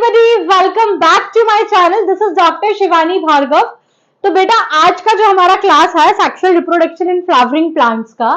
everybody, welcome back to my channel. This is Dr. Shivani Bhargava. तो बेटा आज का जो हमारा क्लास है sexual reproduction in flowering plants का,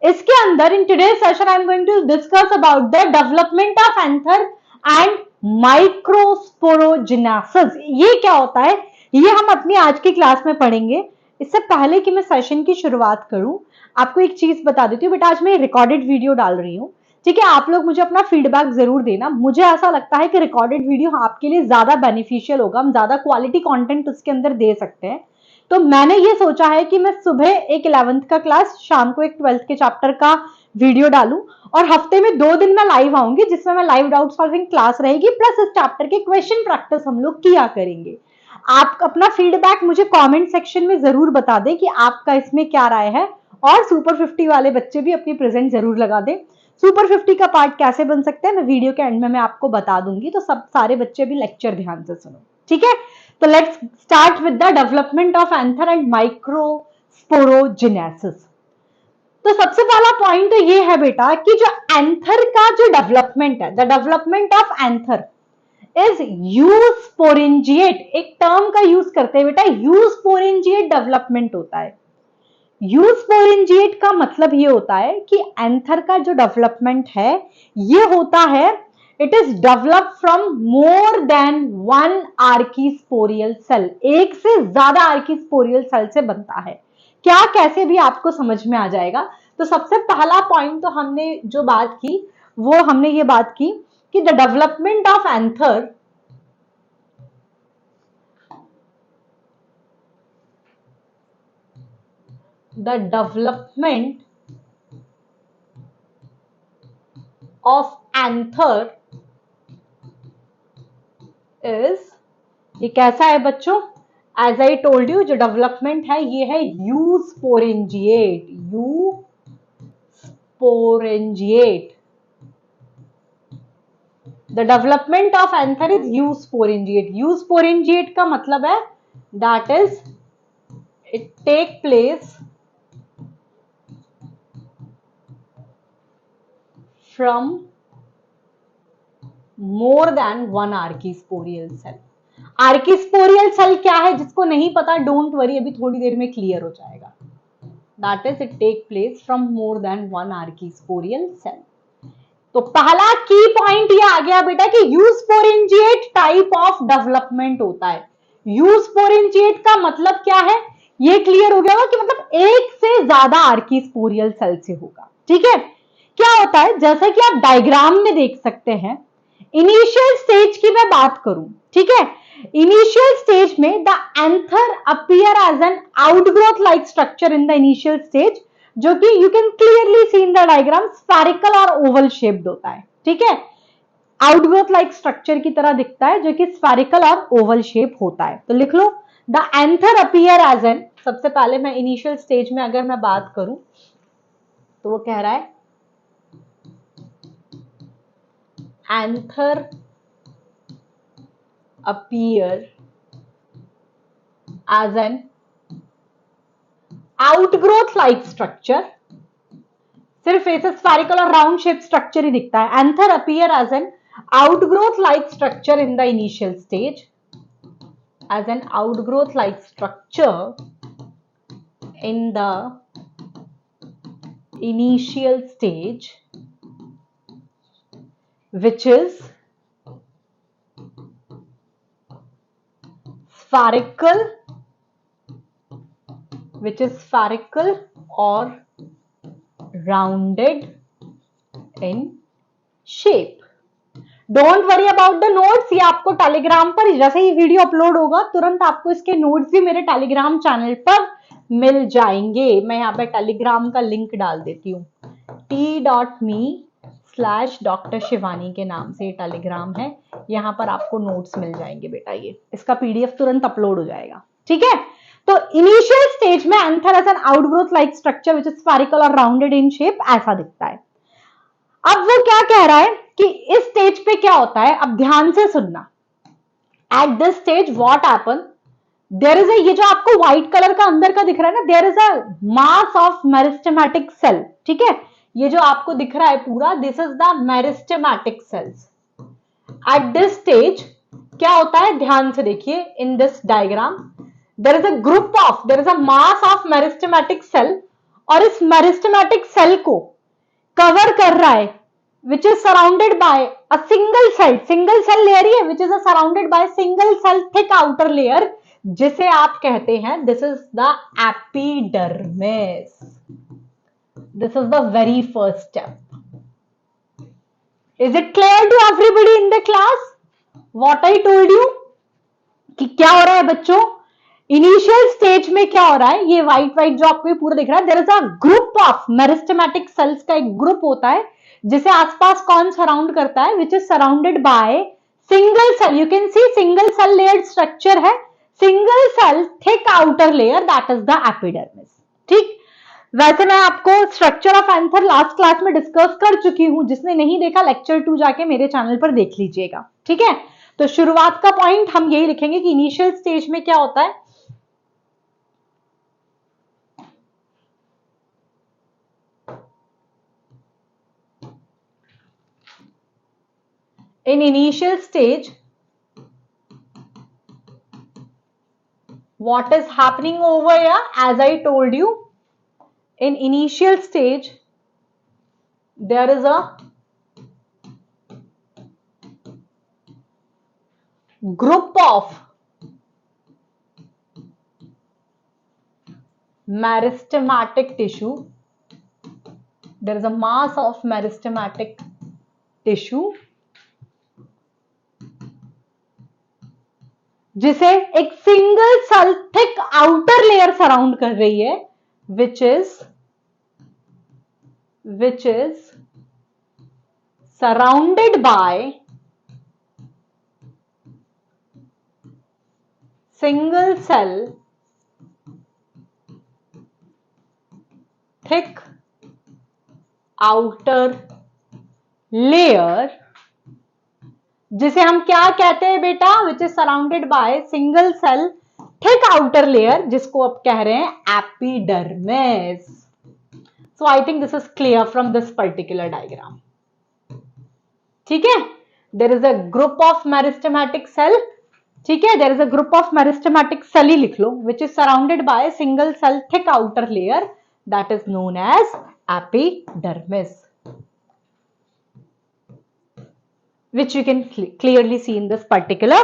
इसके अंदर in today's session I am going to discuss about the development of anther and microsporogenesis. ये क्या होता है ये हम अपनी आज की क्लास में पढ़ेंगे. इससे पहले कि मैं सेशन की शुरुआत करूं, आपको एक चीज बता देती हूँ. बेटा आज मैं रिकॉर्डेड वीडियो डाल रही हूँ, ठीक है. आप लोग मुझे अपना फीडबैक जरूर देना. मुझे ऐसा लगता है कि रिकॉर्डेड वीडियो आपके लिए ज्यादा बेनिफिशियल होगा, हम ज्यादा क्वालिटी कंटेंट उसके अंदर दे सकते हैं. तो मैंने ये सोचा है कि मैं सुबह एक 11th का क्लास, शाम को एक 12th के चैप्टर का वीडियो डालूं और हफ्ते में 2 दिन मैं लाइव आऊंगी, जिसमें मैं लाइव डाउट सॉल्विंग क्लास रहेगी प्लस इस चैप्टर के क्वेश्चन प्रैक्टिस हम लोग किया करेंगे. आप अपना फीडबैक मुझे कमेंट सेक्शन में जरूर बता दें कि आपका इसमें क्या राय है. और सुपर 50 वाले बच्चे भी अपनी प्रेजेंट जरूर लगा दें. सुपर 50 का पार्ट कैसे बन सकते हैं मैं वीडियो के एंड में मैं आपको बता दूंगी, तो सब सारे बच्चे भी लेक्चर ध्यान से सुनो, ठीक है. तो let's start with the development of anther and microsporogenesis. तो सबसे पहला पॉइंट तो ये है बेटा कि जो एंथर का जो डेवलपमेंट है, the development of anther is eusporangiate. एक टर्म का यूज करते हैं बेटा, यूस्पोरेंजिएट डेवलपमेंट होता है. यूस्पोरेंजिएट का मतलब ये होता है कि एंथर का जो डेवलपमेंट है ये होता है, it is develop from more than one archesporial cell. एक से ज्यादा आर्कीस्पोरियल सेल से बनता है. क्या कैसे भी आपको समझ में आ जाएगा. तो सबसे पहला पॉइंट तो हमने जो बात की वो हमने ये बात की कि the development of anther the development of anther is, ये कैसा है बच्चों, एज आई टोल्ड यू जो डेवलपमेंट है ये है eusporangiate. Eusporangiate, the development of anther is eusporangiate. Eusporangiate का मतलब है that is it take place from more than one archisporial cell. Archesporial cell क्या है जिसको नहीं पता, डोंट वरी, अभी थोड़ी देर में क्लियर हो जाएगा. That is it take place from more than one archesporial cell. तो पहला की पॉइंट ये आ गया बेटा कि यूस्पोरेंजिएट टाइप ऑफ डेवलपमेंट होता है. यूस्पोरेंजिएट का मतलब क्या है ये क्लियर हो गया होगा कि मतलब एक से ज्यादा आर्कीस्पोरियल सेल से होगा, ठीक है. क्या होता है जैसे कि आप डायग्राम में देख सकते हैं, इनिशियल स्टेज की मैं बात करूं, ठीक है. इनिशियल स्टेज में the anther appear as an outgrowth like structure in the initial stage, जो कि you can clearly see in the diagram spherical और ओवल शेप्ड होता है, ठीक है. आउटग्रोथ लाइक स्ट्रक्चर की तरह दिखता है जो कि स्फेरिकल और ओवल शेप होता है. तो लिख लो the anther appear as an, सबसे पहले मैं इनिशियल स्टेज में अगर मैं बात करूं तो वो कह रहा है anther appear as an outgrowth like structure. सिर्फ ऐसे स्फेरिकल और राउंड शेप स्ट्रक्चर ही दिखता है. Anther appear as an outgrowth like structure in the initial stage, as an outgrowth like structure in the initial stage which is spherical, or rounded in shape. Don't worry about the notes. ये आपको Telegram पर जैसे ही video upload होगा तुरंत आपको इसके notes भी मेरे टेलीग्राम चैनल पर मिल जाएंगे. मैं यहाँ पे टेलीग्राम का लिंक डाल देती हूँ, t.me/Dr. शिवानी के नाम से टेलीग्राम है. यहां पर आपको नोट्स मिल जाएंगे बेटा. ये इसका पीडीएफ तुरंत अपलोड हो जाएगा, ठीक है. तो इनिशियल स्टेज में anther as an outgrowth like structure which is spherical और राउंडेड इन शेप ऐसा दिखता है. अब वो क्या कह रहा है कि इस स्टेज पे क्या होता है, अब ध्यान से सुनना. At this stage what happen, there is ये जो आपको व्हाइट कलर का अंदर का दिख रहा है ना, there is a mass of meristematic cell, ठीक है. ये जो आपको दिख रहा है पूरा, this is the meristematic cells. At this stage, क्या होता है, ध्यान से देखिए, in this diagram there is a mass of meristematic cell, और इस मेरिस्टेमेटिक सेल को कवर कर रहा है which is surrounded by a single cell layer ही है, which is surrounded by single cell thick outer layer, जिसे आप कहते हैं this is the epidermis. This is the very first step. Is it clear to everybody in the class what I told you? कि क्या हो रहा है बच्चों, इनिशियल स्टेज में क्या हो रहा है, ये व्हाइट जो आपको पूरा दिख रहा है, there is a group of meristematic cells का एक ग्रुप होता है जिसे आसपास कौन सराउंड करता है, which is surrounded by single cell. You can see single cell layered structure है, single cell thick outer layer, that is the epidermis. ठीक, वैसे मैं आपको structure of anther last class में डिस्कस कर चुकी हूं, जिसने नहीं देखा लेक्चर 2 जाके मेरे चैनल पर देख लीजिएगा. ठीक है, तो शुरुआत का पॉइंट हम यही लिखेंगे कि इनिशियल स्टेज में क्या होता है. In initial stage, what is happening over here, as I told you, in initial stage there is a group of meristematic tissue, there is a mass of meristematic tissue जिसे एक single cell thick outer layer surround कर रही है, which is surrounded by single cell thick outer layer, जिसे हम क्या कहते हैं बेटा, which is surrounded by single cell thick outer layer, जिसको आप कह रहे हैं epidermis. So I think this is clear from this particular diagram. ठीक है, there is a group of meristematic cell. ठीक है, there is a group of meristematic cell ही लिख लो, which is surrounded by single cell thick outer layer, that is known as epidermis, which you can clearly see in this particular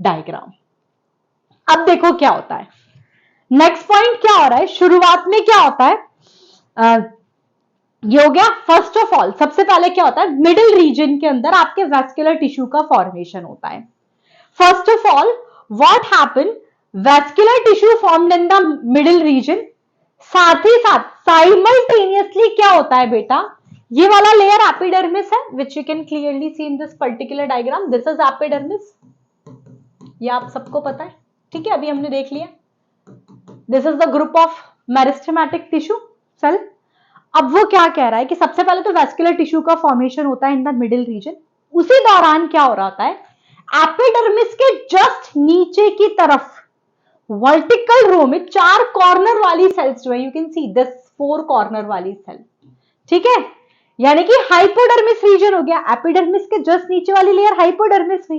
diagram. अब देखो क्या होता है, नेक्स्ट पॉइंट क्या हो रहा है, शुरुआत में क्या होता है, ये हो गया. फर्स्ट ऑफ ऑल सबसे पहले क्या होता है, मिडिल रीजन के अंदर आपके वैस्कुलर टिश्यू का फॉर्मेशन होता है. First of all what happen, vascular tissue formed in the middle region, साथ ही साथ साइमल्टेनियसली क्या होता है बेटा, ये वाला लेयर एपिडर्मिस है, which you can clearly see in this particular diagram. This is epidermis, ये आप सबको पता है. ठीक है, अभी हमने देख लिया. This is the group of meristematic tissue cell. अब वो क्या कह रहा है कि सबसे पहले तो वैस्कुलर टिश्यू का फॉर्मेशन होता है इन द मिडिल रीजन. उसी दौरान क्या हो रहा होता है, एपिडर्मिस के जस्ट नीचे की तरफ वर्टिकल रो में 4 कॉर्नर वाली सेल्स जो है, you can see this 4 corner वाली सेल. ठीक है, यानी कि हाइपोडर्मिस रीजन हो गया, एपिडर्मिस के जस्ट नीचे वाली लेयर हाइपोडर्मिस हुई.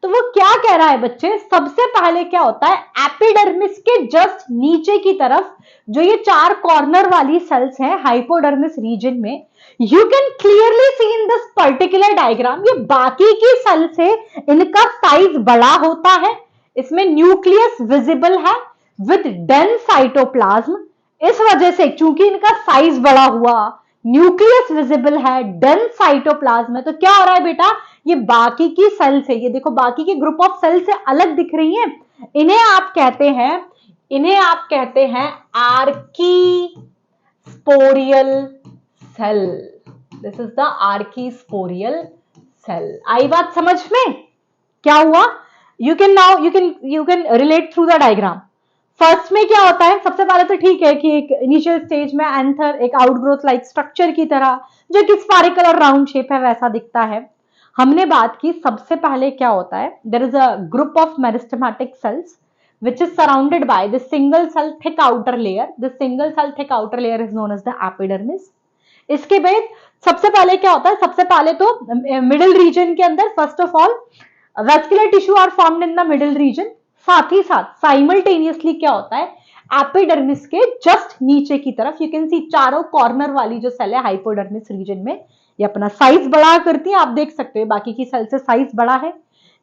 तो वो क्या कह रहा है बच्चे, सबसे पहले क्या होता है, एपिडर्मिस के जस्ट नीचे की तरफ जो ये 4 कॉर्नर वाली सेल्स हैं हाइपोडर्मिस रीजन में, you can clearly see in this particular diagram, ये बाकी की सेल से इनका साइज बड़ा होता है. इसमें न्यूक्लियस विजिबल है विद डेंस साइटोप्लाज्म. इस वजह से चूंकि इनका साइज बड़ा हुआ, न्यूक्लियस विजिबल है, डेंस साइटोप्लाज्म है, तो क्या हो रहा है बेटा, ये बाकी की सेल से, ये देखो बाकी की ग्रुप ऑफ सेल से अलग दिख रही हैं. इन्हें आप कहते हैं archesporial cell. This is the archesporial cell. आई बात समझ में, क्या हुआ, you can relate through the diagram. First में क्या होता है, सबसे पहले तो ठीक है कि एक इनिशियल स्टेज में एंथर एक आउटग्रोथ लाइक स्ट्रक्चर की तरह जो कि स्फेरिकल और राउंड शेप है वैसा दिखता है. हमने बात की सबसे पहले क्या होता है, there is a group of meristematic cells which is surrounded by the single cell thick outer layer. The single cell thick outer layer is known as the epidermis. इसके बाद सबसे पहले क्या होता है, सबसे पहले तो मिडिल रीजन के अंदर first of all vascular tissue are formed in the middle region. साथ ही साथ साइमल्टेनियसली क्या होता है, एपिडर्मिस के जस्ट नीचे की तरफ यू कैन सी चारों कॉर्नर वाली जो सेल है हाइपोडर्मिस रीजन में, ये अपना साइज बड़ा करती है, आप देख सकते हो बाकी की सेल से साइज बड़ा है।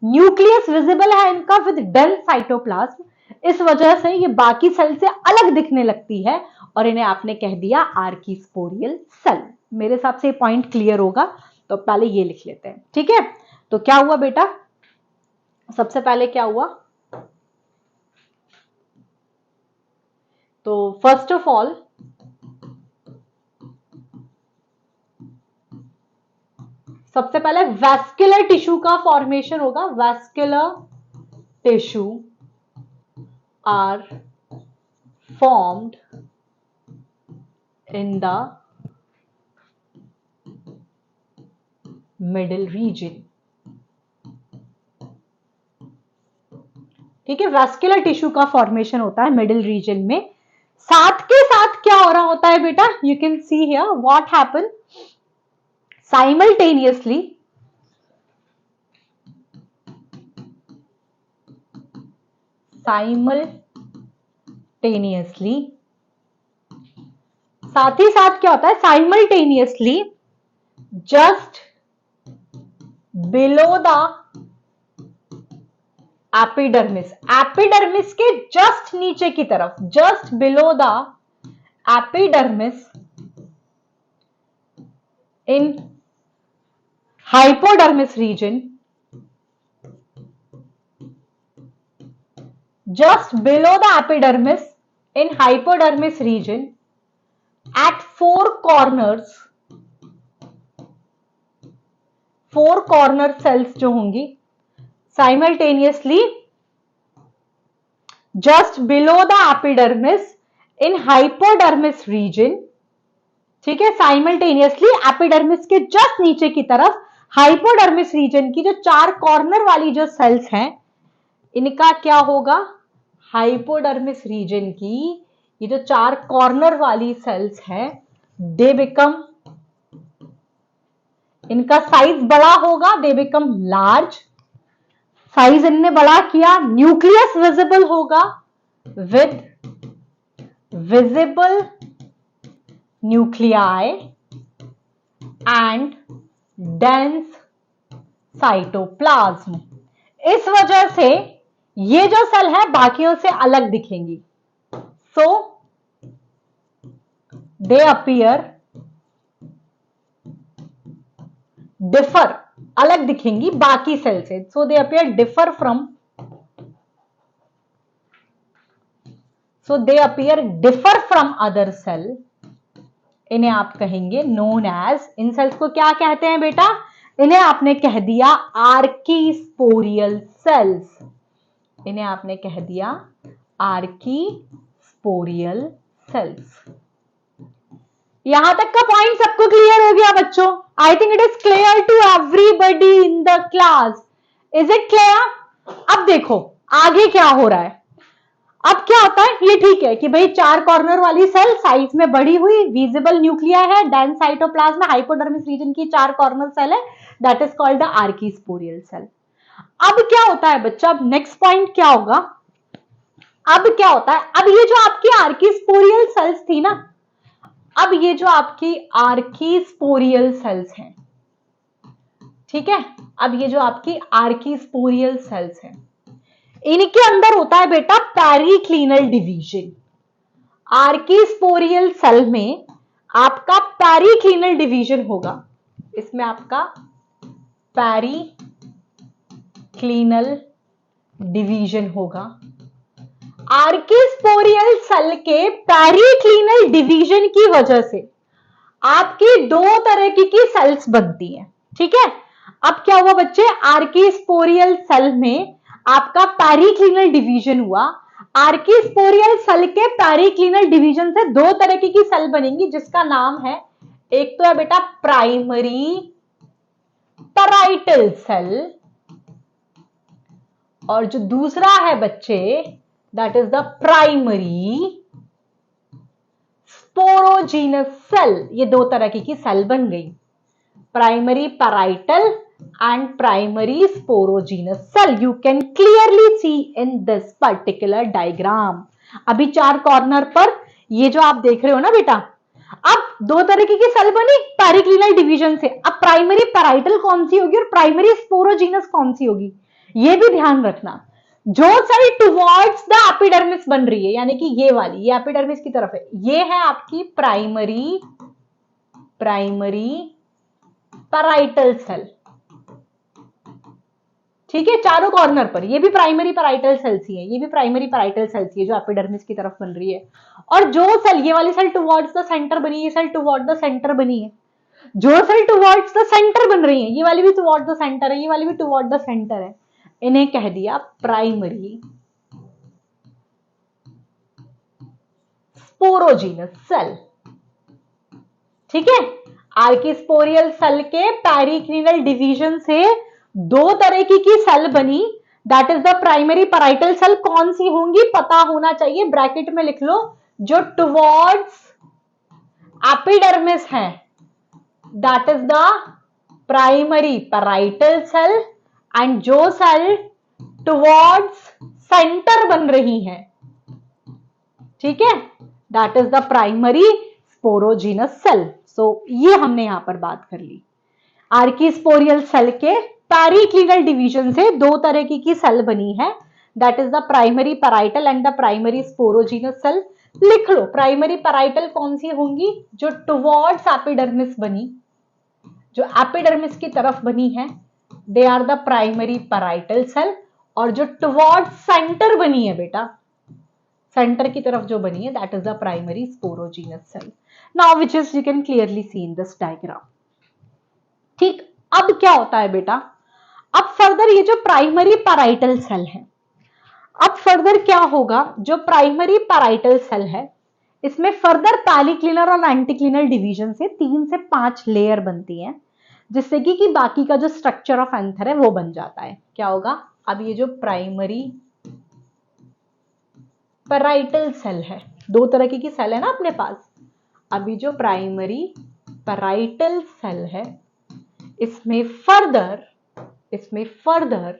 न्यूक्लियस विजिबल है इनका विद डेंस साइटोप्लाज्म, इस वजह से ये बाकी सेल से अलग दिखने लगती है और इन्हें आपने कह दिया आर्कीस्पोरियल सेल। मेरे हिसाब से पॉइंट क्लियर होगा, तो पहले ये लिख लेते हैं, ठीक है। तो क्या हुआ बेटा, सबसे पहले क्या हुआ, तो फर्स्ट ऑफ ऑल सबसे पहले वैस्कुलर टिश्यू का फॉर्मेशन होगा। Vascular tissue are formed in the middle region, ठीक है। वैस्कुलर टिश्यू का फॉर्मेशन होता है मिडिल रीजन में। साथ के साथ क्या हो रहा होता है बेटा, you can see here what happen simultaneously, साथ ही साथ क्या होता है, simultaneously just below the epidermis, epidermis के जस्ट नीचे की तरफ, just below the epidermis in hypodermis region, just below the epidermis in hypodermis region at four corners, four corner cells जो होंगी simultaneously just below the epidermis in hypodermis region, ठीक है। Simultaneously epidermis के just नीचे की तरफ hypodermis region की जो चार कॉर्नर वाली जो सेल्स हैं, इनका क्या होगा, हाइपोडर्मिस रीजन की ये जो चार कॉर्नर वाली सेल्स हैं, दे बिकम, इनका साइज बड़ा होगा, दे बिकम लार्ज, साइज इनने बड़ा किया, न्यूक्लियस विजिबल होगा with visible nuclei and dense cytoplasm. इस वजह से ये जो सेल है बाकियों से अलग दिखेंगी, सो दे अपीयर डिफर, अलग दिखेंगी बाकी सेल से, so they appear differ from, so they appear differ from other cell, इन्हें आप कहेंगे नोन एज, इन सेल्स को क्या कहते हैं बेटा, इन्हें आपने कह दिया आर्कीस्पोरियल सेल्स, इन्हें आपने कह दिया आर्कीस्पोरियल सेल्स। यहां तक का पॉइंट सबको क्लियर हो गया बच्चों? I think it is clear to everybody in the class, is it clear? अब देखो आगे क्या हो रहा है। अब क्या होता है, ये ठीक है कि भाई चार कॉर्नर वाली सेल साइज में बड़ी हुई, विजिबल न्यूक्लिया है, डेंस साइटोप्लाज्म, हाइपोडर्मिस रीजन की चार कॉर्नर सेल है, that is called the archesporial cell. अब क्या होता है बच्चा, अब नेक्स्ट पॉइंट क्या होगा, अब क्या होता है, अब ये जो आपकी आर्कीस्पोरियल सेल्स थी ना, अब ये जो आपकी आर्कीस्पोरियल सेल्स हैं, ठीक है, अब ये जो आपकी आर्कीस्पोरियल सेल्स हैं, इनके अंदर होता है बेटा पेरिक्लिनल डिवीजन। आर्कीस्पोरियल सेल में आपका पेरिक्लिनल डिवीजन होगा, इसमें आपका पेरिक्लिनल डिवीजन होगा। आर्कीस्पोरियल सेल के पेरिक्लिनल डिवीजन की वजह से आपकी दो तरह की सेल्स बनती हैं, ठीक है। अब क्या हुआ बच्चे, आर्कीस्पोरियल सेल में आपका पेरिक्लिनल डिवीजन हुआ, आर्कीस्पोरियल सेल के पेरिक्लिनल डिवीजन से दो तरह की सेल बनेंगी, जिसका नाम है, एक तो है बेटा प्राइमरी पैराइटल सेल, और जो दूसरा है बच्चे that is the primary sporogenous cell. ये दो तरह की सेल बन गई, primary parietal and primary sporogenous cell. You can clearly see in this particular diagram. अभी चार कॉर्नर पर ये जो आप देख रहे हो ना बेटा, अब दो तरीके की सेल बनी पैरिक्लिनल डिवीजन से। अब प्राइमरी पैराइटल कौन सी होगी और प्राइमरी स्पोरोजीनस कौन सी होगी, ये भी ध्यान रखना। जो सेल टुवर्ड्स द एपिडर्मिस बन रही है, यानी कि ये वाली, ये एपिडर्मिस की तरफ है, ये है आपकी प्राइमरी पैराइटल सेल। ठीक है, चारों कॉर्नर पर ये भी प्राइमरी पैराइटल सेल्स ही है, ये भी प्राइमरी पैराइटल सेल्स ही है जो एपिडर्मिस की तरफ बन रही है। और जो सेल, ये वाली सेल टुवर्ड्स द सेंटर बनी है, ये सेल टुवर्ड द सेंटर बनी है। जो सेल टुवर्ड्स द सेंटर बन रही है, ये वाली भी टुवर्ड द सेंटर है, ये वाली भी टुवर्ड द सेंटर है, इन्हें कह दिया प्राइमरी स्पोरोजीनस सेल। ठीक है, आर्किस्पोरियल सेल के पैरिक्लिनल डिवीजन से दो तरह की सेल बनी, that is the primary parietal cell. कौन सी होंगी पता होना चाहिए, ब्रैकेट में लिख लो। जो टुवर्ड्स एपिडर्मिस है that is the primary parietal cell, and जो सेल टुवर्ड्स सेंटर बन रही है, ठीक है, that is the primary sporogenous cell. So ये हमने यहां पर बात कर ली। आर्किस्पोरियल सेल के पैरिक्लिनल डिवीजन से दो तरह की सेल बनी है, that is the primary parietal and the primary sporogenous cell. लिख लो, प्राइमरी पैराइटल कौन सी होंगी, जो टुवर्ड्स एपिडर्मिस बनी, जो एपिडर्मिस की तरफ बनी है, they are the primary parietal cell. और जो टुवर्ड्स सेंटर बनी है बेटा, सेंटर की तरफ जो बनी है, that is the primary sporogenous cell. Now which is you can clearly see in this diagram. ठीक, अब क्या होता है बेटा, अब फर्दर ये जो प्राइमरी पैराइटल सेल है, अब फर्दर क्या होगा, जो प्राइमरी पैराइटल सेल है इसमें फर्दर पैरिक्लिनल और एंटीक्लिनल डिवीजन से 3 से 5 लेयर बनती हैं, जिससे कि बाकी का जो स्ट्रक्चर ऑफ एंथर है वो बन जाता है। क्या होगा, अब ये जो प्राइमरी पैराइटल सेल है, दो तरह की सेल है ना अपने पास, अभी जो प्राइमरी पैराइटल सेल है इसमें further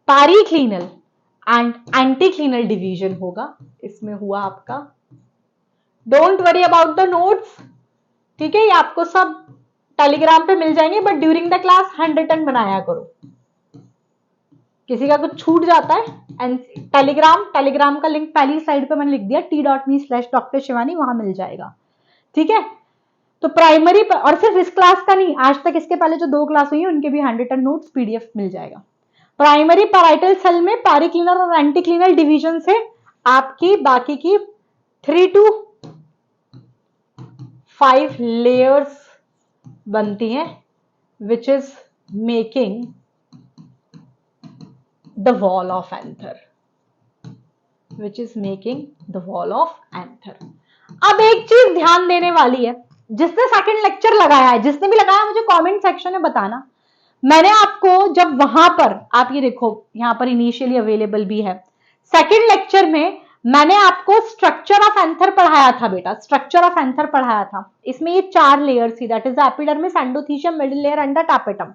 periclinal and anticlinal division होगा। इसमें हुआ आपका, don't worry about the notes, ठीक है, ये आपको सब टेलीग्राम पे मिल जाएंगे, but during the class hand written बनाया करो। किसी का कुछ छूट जाता है, एंड टेलीग्राम का लिंक पहली स्लाइड पे मैंने लिख दिया, t.me/Dr. शिवानी, वहां मिल जाएगा। ठीक है, तो प्राइमरी, और सिर्फ इस क्लास का नहीं, आज तक इसके पहले जो 2 क्लास हुई है उनके भी हैंड रिटन नोट्स पीडीएफ मिल जाएगा। प्राइमरी पैराइटल सेल में पैरिक्लिनल और एंटीक्लिनल डिवीजन से आपकी बाकी की 3 to 5 लेयर्स बनती हैं, which is making the wall of anther, अब एक चीज ध्यान देने वाली है, जिसने सेकंड लेक्चर लगाया है, जिसने भी लगाया मुझे कमेंट सेक्शन में बताना। मैंने आपको जब वहां पर, आप ये देखो यहां पर इनिशियली अवेलेबल भी है, सेकंड लेक्चर में मैंने आपको स्ट्रक्चर ऑफ एंथर पढ़ाया था बेटा, स्ट्रक्चर ऑफ एंथर पढ़ाया था। इसमें ये 4 लेयर थी, that is epidermis, endothecium, middle layer and the tapetum.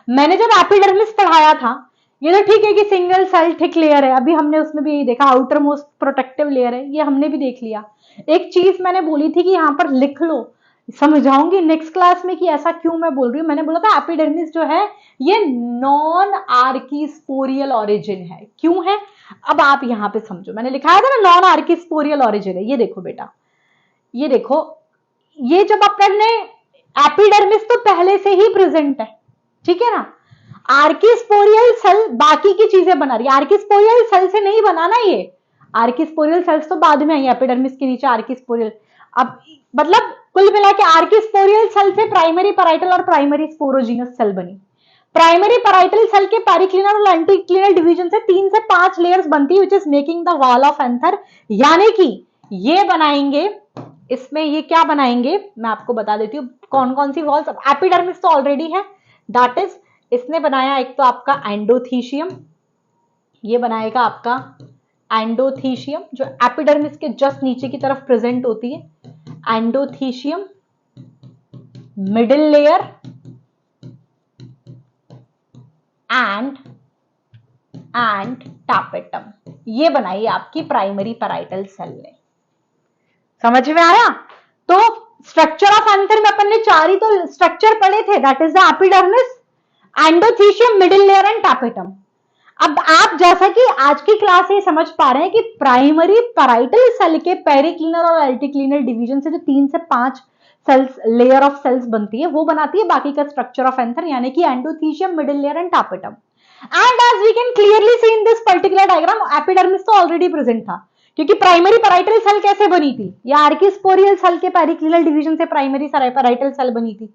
मैंने जब एपिडर्मिस पढ़ाया था, ये तो ठीक है कि सिंगल सेल थिक लेयर है, अभी हमने उसमें भी यही देखा, आउटर मोस्ट प्रोटेक्टिव लेयर है, ये हमने भी देख लिया। एक चीज मैंने बोली थी कि यहां पर लिख लो, समझाऊंगी नेक्स्ट क्लास में कि ऐसा क्यों मैं बोल रही हूँ। मैंने बोला था एपिडर्मिस जो है ये नॉन आर्किस्पोरियल ऑरिजिन है। क्यों है, अब आप यहां पे समझो, मैंने लिखाया था ना नॉन आर्किस्पोरियल ऑरिजिन है। ये देखो बेटा, ये देखो, ये जब अपने एपिडर्मिस तो पहले से ही प्रेजेंट है, ठीक है ना। आर्किस्पोरियल सेल बाकी की चीजें बना रही है, आर्किस्पोरियल सेल से नहीं बना ना ये, आर्किस्पोरियल सेल्स तो बाद में आई, एपिडर्मिस के नीचे आर्किस्पोरियल। अब मतलब कुल मिला के आर्किस्पोरियल सेल से प्राइमरी पैराइटल और प्राइमरी स्पोरोजीनस सेल बनी। प्राइमरी पैराइटल सेल के पैरिक्लिनल और एंटीक्लिनल डिवीजन से 3 से 5 लेयर्स बनती है, which is making the wall of anther. यानी कि ये बनाएंगे, इसमें ये क्या बनाएंगे मैं आपको बता देती हूँ कौन कौन सी वॉल्स। एपिडर्मिस तो ऑलरेडी है, दैट इज इसने बनाया एक तो आपका एंडोथीशियम, ये बनाएगा आपका एंडोथीशियम जो एपिडर्मिस के जस्ट नीचे की तरफ प्रेजेंट होती है, एंडोथीशियम, मिडिल लेयर एंड टापेटम, ये बनाई आपकी प्राइमरी पैराइटल सेल ने। समझ में आया? तो स्ट्रक्चर ऑफ एंथर में अपन ने 4 ही तो स्ट्रक्चर पढ़े थे, that is the epidermis, endothecium, middle layer and tapetum. अब आप जैसा कि आज की क्लास से समझ पा रहे हैं कि प्राइमरी पैराइटल सेल के पेरिक्लिनल और अल्टीक्लिनल डिवीजन से जो 3 से 5 सेल्स, लेयर ऑफ सेल्स बनती है, वो बनाती है बाकी का स्ट्रक्चर ऑफ एंथर, यानी कि endothecium, middle layer and tapetum. And as we can clearly see in this particular diagram, epidermis तो ऑलरेडी प्रेजेंट था, क्योंकि प्राइमरी पैराइटल सेल कैसे बनी थी, या आर्किस्पोरियल सेल के पेरिक्लिनल डिवीजन से प्राइमरी पैराइटल सेल बनी थी,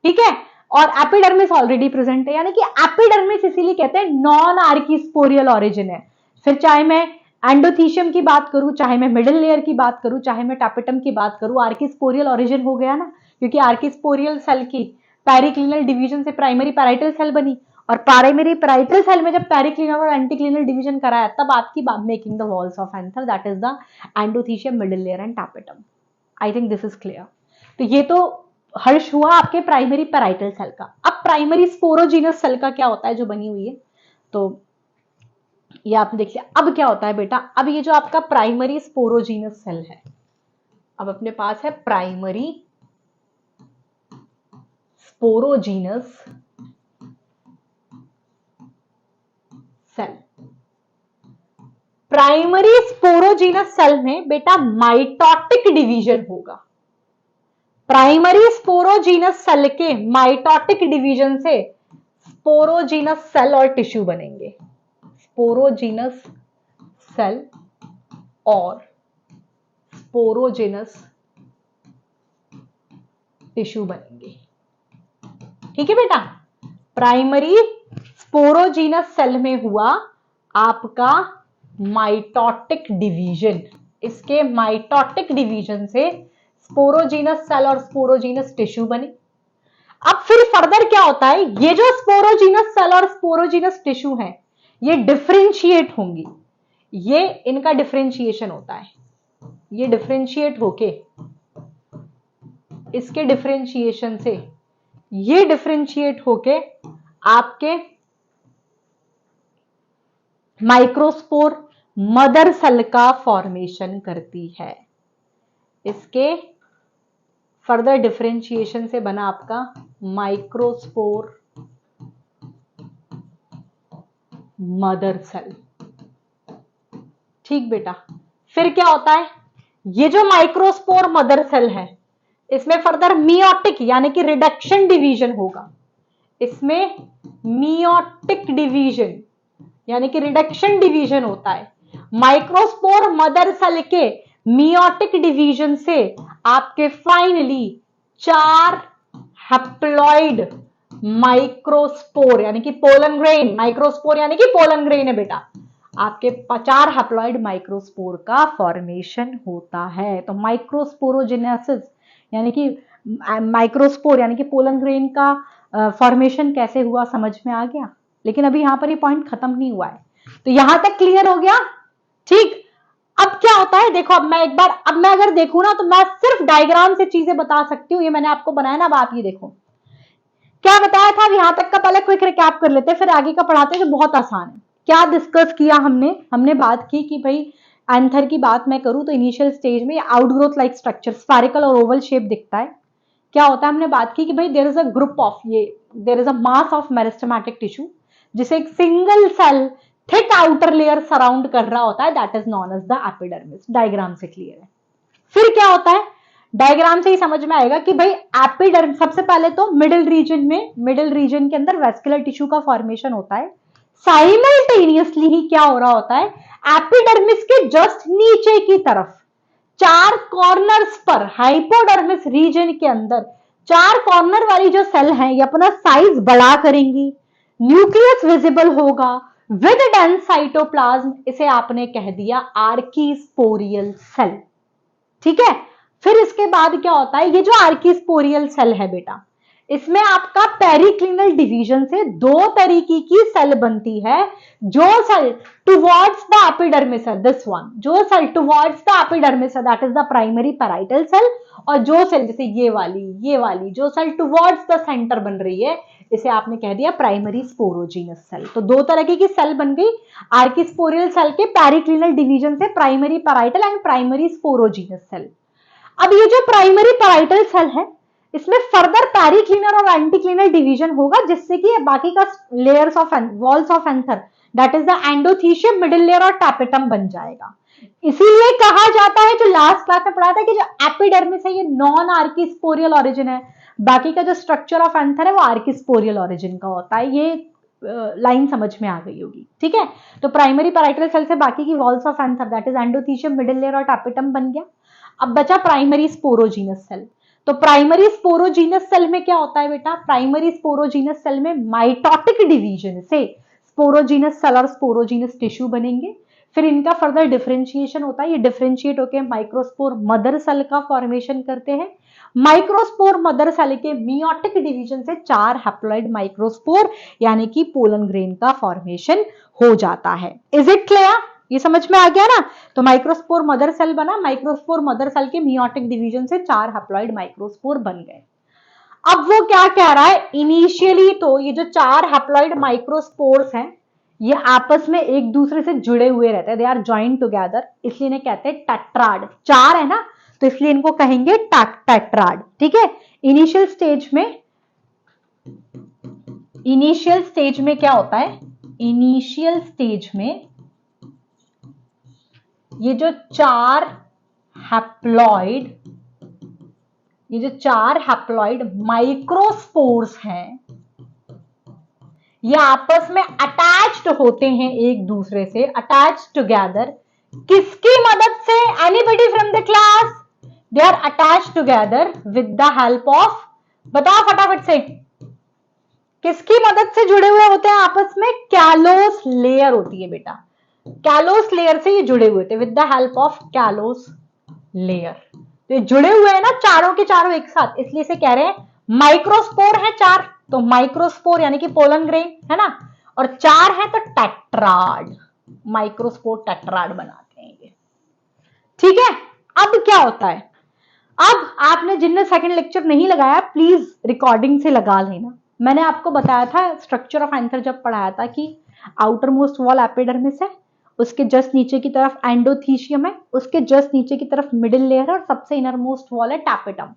ठीक है, और एपिडर्मिस ऑलरेडी प्रेजेंट है, यानी कि एपिडर्मिस इसीलिए कहते हैं नॉन आर्किस्पोरियल ऑरिजिन है। फिर चाहे मैं एंडोथीशियम की बात करूं, चाहे मैं मिडिल लेयर की बात करूं, चाहे मैं टापेटम की बात करूं, आर्किस्पोरियल ऑरिजिन हो गया ना, क्योंकि आर्किस्पोरियल सेल की पेरिक्लिनल डिवीजन से प्राइमरी पैराइटल सेल बनी, और प्राइमरी पैराइटल सेल में जब पेरिक्लिनल और एंटीक्लिनल डिवीजन कराया, तब आपकी making the walls of anther, that is the endothecium, middle layer and tapetum. I think this is clear. तो ये तो हर्ष हुआ आपके प्राइमरी पैराइटल सेल का। अब प्राइमरी स्पोरोजीनस सेल का क्या होता है जो बनी हुई है, तो ये आपने देख लिया। अब क्या होता है बेटा, अब ये जो आपका प्राइमरी स्पोरोजीनस सेल है, अब अपने पास है primary sporogenous cell. Primary sporogenous cell में बेटा माइटोटिक डिवीजन होगा। प्राइमरी स्पोरोजीनस सेल के माइटोटिक डिवीजन से स्पोरोजीनस सेल और टिश्यू बनेंगे। स्पोरोजीनस सेल और स्पोरोजीनस टिश्यू बनेंगे। ठीक है बेटा, प्राइमरी स्पोरोजीनस सेल में हुआ आपका माइटोटिक डिवीजन, इसके माइटोटिक डिवीजन से स्पोरोजीनस सेल और स्पोरोजीनस टिश्यू बने। अब फिर फर्दर क्या होता है, ये जो स्पोरोजीनस सेल और स्पोरोजीनस टिश्यू हैं, ये डिफरेंशिएट होंगी, ये इनका डिफरेंशिएशन होता है, ये डिफरेंशिएट होके इसके डिफरेंशिएशन से ये डिफरेंशिएट होके आपके माइक्रोस्पोर मदर सेल का फॉर्मेशन करती है। इसके फर्दर डिफरेंशिएशन से बना आपका माइक्रोस्पोर मदर सेल। ठीक बेटा, फिर क्या होता है, ये जो माइक्रोस्पोर मदर सेल है, इसमें फर्दर मियोटिक यानी कि रिडक्शन डिवीजन होगा। इसमें मियोटिक डिवीजन यानी कि रिडक्शन डिवीजन होता है। माइक्रोस्पोर मदर सेल के मियोटिक डिवीजन से आपके फाइनली 4 हैप्लॉइड माइक्रोस्पोर यानी कि पोलन ग्रेन, माइक्रोस्पोर यानी कि पोलन ग्रेन है बेटा, आपके 4 हैप्लॉइड माइक्रोस्पोर का फॉर्मेशन होता है। तो माइक्रोस्पोरोजेनेसिस यानी कि माइक्रोस्पोर यानी कि पोलन ग्रेन का फॉर्मेशन कैसे हुआ समझ में आ गया। लेकिन अभी यहां पर ये पॉइंट खत्म नहीं हुआ है, तो यहां तक क्लियर हो गया। ठीक, अब क्या होता है देखो, अब मैं अगर देखूं ना, तो मैं सिर्फ डायग्राम से चीजें बता सकती हूँ। ये मैंने आपको बनाया ना, अब आप ये देखो क्या बताया था। अब यहां तक का पहले क्विक रिकैप कर लेते हैं, फिर आगे का पढ़ाते हैं जो बहुत आसान है। क्या डिस्कस किया हमने बात की कि भाई एंथर की बात मैं करूं तो इनिशियल स्टेज में आउटग्रोथ लाइक स्ट्रक्चर, स्फेरिकल और ओवल शेप दिखता है। क्या होता है, हमने बात की कि भाई there is a group of, there is a mass of meristematic tissue जिसे एक single cell thick outer layer surround कर रहा होता है, that is known as the epidermis. Diagram से क्लियर है। फिर क्या होता है, डायग्राम से ही समझ में आएगा कि भाई एपिडर्मिस, सबसे पहले तो मिडिल रीजन के अंदर वेस्कुलर टिश्यू का फॉर्मेशन होता है। साइमल्टेनियसली ही क्या हो रहा होता है, एपिडर्मिस के जस्ट नीचे की तरफ 4 कॉर्नर्स पर हाइपोडर्मिस रीजन के अंदर 4 कॉर्नर वाली जो सेल हैं, ये अपना साइज बड़ा करेंगी, न्यूक्लियस विजिबल होगा विद डेंस साइटोप्लाज्म, इसे आपने कह दिया आर्कीस्पोरियल सेल। ठीक है, फिर इसके बाद क्या होता है, ये जो आर्कीस्पोरियल सेल है बेटा, इसमें आपका पेरिक्लिनल डिवीजन से दो तरीके की सेल बनती है। जो सेल टुवर्ड्स द एपिडर्मिस है, दिस वन, जो सेल टुवर्ड्स द एपिडर्मिस है that is the primary parietal cell, और जो सेल जैसे ये वाली जो सेल टुवर्ड्स द सेंटर बन रही है इसे आपने कह दिया प्राइमरी स्पोरोजीनस सेल। तो दो तरह की सेल बन गई आर्किस्पोरियल सेल के पेरिक्लिनल डिवीजन से, primary parietal and primary sporogenous cell. अब ये जो प्राइमरी पैराइटल सेल है इसमें फर्दर पेरिक्लिनल और एंटीक्लिनल डिवीजन होगा, जिससे कि बाकी का layers of walls of anther that is the endothecium, middle layer और टैपेटम बन जाएगा। इसीलिए कहा जाता है, जो लास्ट क्लास में पढ़ा था, कि जो एपिडर्मिस है ये नॉन आर्किस्पोरियल ओरिजिन है, बाकी का जो स्ट्रक्चर ऑफ एंथर है वो आर्किस्पोरियल ओरिजिन का होता है। ये लाइन समझ में आ गई होगी, ठीक है। तो प्राइमरी पैराइटल सेल से बाकी की walls of anther that is endothecium, middle layer और टैपेटम बन गया। अब बचा प्राइमरी स्पोरोजीनस सेल। तो प्राइमरी स्पोरोजीनस सेल में क्या होता है बेटा, प्राइमरी स्पोरोजीनस सेल में माइटोटिक डिवीजन से स्पोरोजीनस सेल और स्पोरोजीनस टिश्यू बनेंगे। फिर इनका फर्दर डिफरेंशिएशन होता है, ये डिफरेंशिएट होकर माइक्रोस्पोर मदर सेल का फॉर्मेशन करते हैं। माइक्रोस्पोर मदर सेल के मियोटिक डिवीजन से 4 हैप्लॉइड माइक्रोस्पोर यानी कि पोलन ग्रेन का फॉर्मेशन हो जाता है। Is it clear? ये समझ में आ गया ना। तो माइक्रोस्पोर मदर सेल बना, माइक्रोस्पोर मदर सेल के मियोटिक डिवीजन से 4 हैप्लॉइड माइक्रोस्पोर बन गए। अब वो क्या कह रहा है, इनिशियली तो ये जो 4 हैप्लॉइड माइक्रोस्पोर्स हैं ये आपस में एक दूसरे से जुड़े हुए रहते हैं, दे आर जॉइंट टुगेदर, इसलिए इन्हें कहते हैं टेट्राड। 4 है ना तो इसलिए इनको कहेंगे टेट्राड, ठीक है। इनिशियल स्टेज में क्या होता है, इनिशियल स्टेज में ये जो 4 हैप्लॉइड माइक्रोस्पोर्स हैं ये आपस में अटैच्ड होते हैं एक दूसरे से, अटैच्ड टुगेदर। किसकी मदद से? Anybody from the class? They are attached together with the help of, बताओ फटाफट से, किसकी मदद से जुड़े हुए होते हैं आपस में? कैलोस लेयर होती है बेटा, कैलोस लेयर से ये जुड़े हुए थे, with the help of callose layer. तो ये जुड़े हुए हैं ना चारों के चारों एक साथ, इसलिए से कह रहे हैं माइक्रोस्पोर है 4, तो माइक्रोस्पोर यानी कि पोलन ग्रेन है ना, और 4 है तो टेट्राड, माइक्रोस्पोर टेट्राड बनाते हैं ये, ठीक है। अब क्या होता है, अब आपने जिनने सेकंड लेक्चर नहीं लगाया प्लीज रिकॉर्डिंग से लगा लेना। मैंने आपको बताया था स्ट्रक्चर ऑफ एंथर जब पढ़ाया था कि आउटर मोस्ट वॉल एपिडर्मिस है, उसके जस्ट नीचे की तरफ एंडोथीशियम है, उसके जस्ट नीचे की तरफ मिडिल लेयर है, और सबसे इनर मोस्ट वॉल है टैपेटम।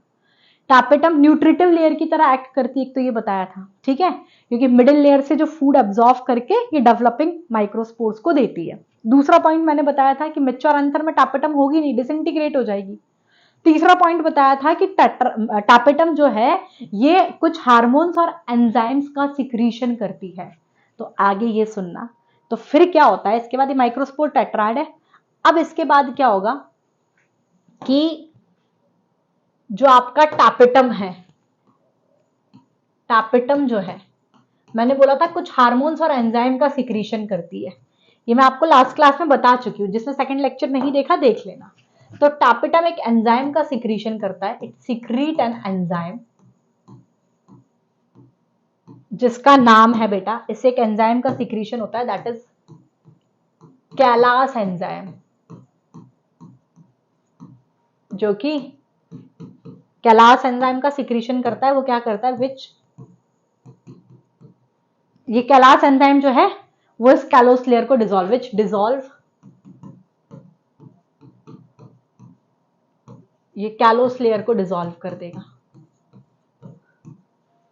टैपेटम न्यूट्रिटिव लेयर की तरह एक्ट करती है, एक तो ये बताया था, ठीक है, क्योंकि मिडिल लेयर से जो फूड एब्जॉर्व करके ये डेवलपिंग माइक्रोस्पोर्स को देती है। दूसरा पॉइंट मैंने बताया था कि मैच्योर एंथर में टैपेटम होगी नहीं, डिसइंटीग्रेट हो जाएगी। तीसरा पॉइंट बताया था कि टैपेटम जो है ये कुछ हार्मोन्स और एंजाइम्स का सिक्रीशन करती है। तो आगे ये सुनना, तो फिर क्या होता है इसके बाद, ये माइक्रोस्पोर टेट्राड है। अब इसके बाद क्या होगा कि जो आपका टैपेटम है, टैपेटम जो है मैंने बोला था कुछ हार्मोन्स और एंजाइम का सिक्रीशन करती है, ये मैं आपको लास्ट क्लास में बता चुकी हूँ, जिसने सेकंड लेक्चर नहीं देखा देख लेना। तो टैपेटम एक एंजाइम का सिक्रीशन करता है, इट सीक्रीट एन एंजाइम जिसका नाम है बेटा, इससे एक एंजाइम का सिक्रीशन होता है दैट इज कैलास एंजाइम, जो कि कैलास एंजाइम का सिक्रीशन करता है। वो क्या करता है, ये कैलास एंजाइम जो है वो इस कैलोस लेयर को ये कैलोस लेयर को डिसॉल्व कर देगा।